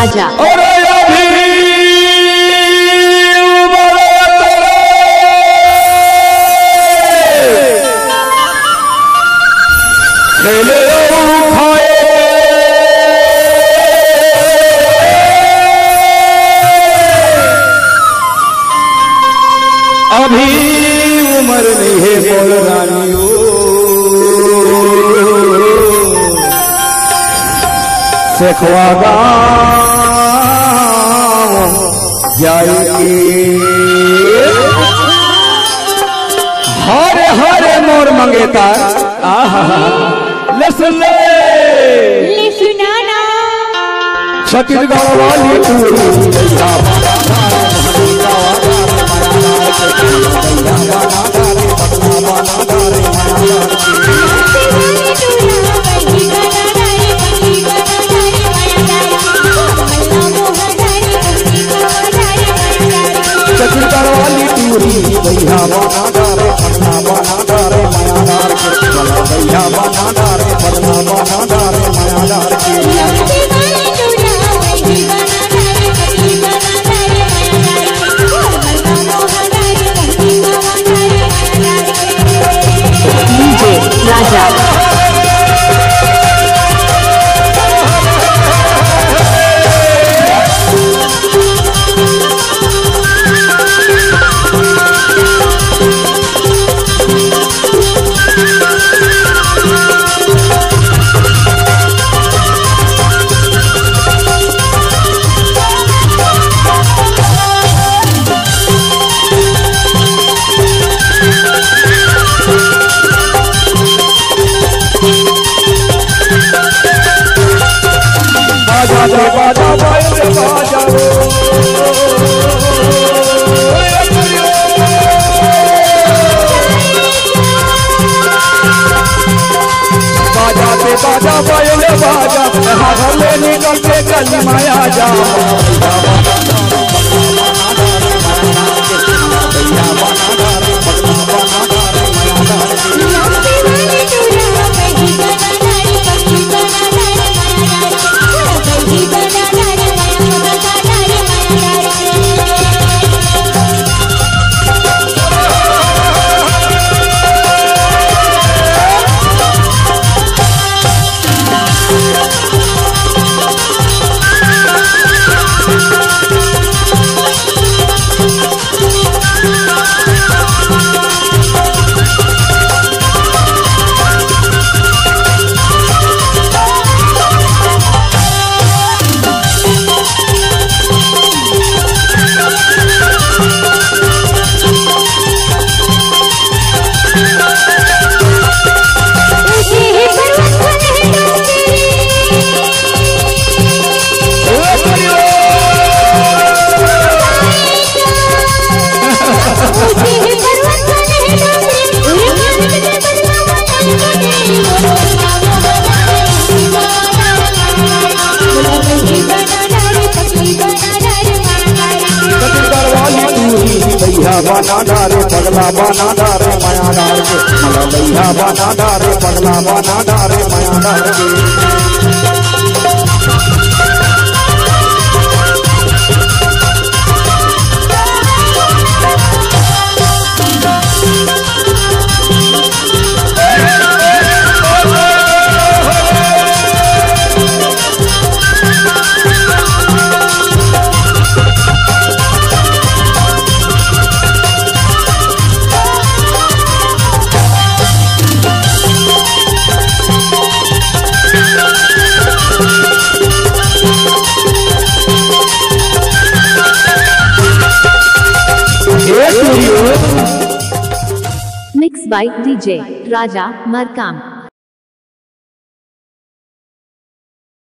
राजा। अभी उम्र नहीं है बोल रानियों, सेखवा गाँव जाएगी। हरे हरे मोर मंगेता लसले छत्तीसगढ़ वाली छत्तीसगढ़ वाली टूरी भैया बना डारे पटना बना डारे मायादार के भैया बना डारे पटना बना डारे मायादार के डीजे राजा। बाजा बाजा बाजा बाजा बाजाते बाजा बाजा बाजा हले निकल के गली माया जा बना डारे पगला बना डारे माया डार के भैया बना डारे पगला बना डारे माया डार के mix by DJ Raja Markam.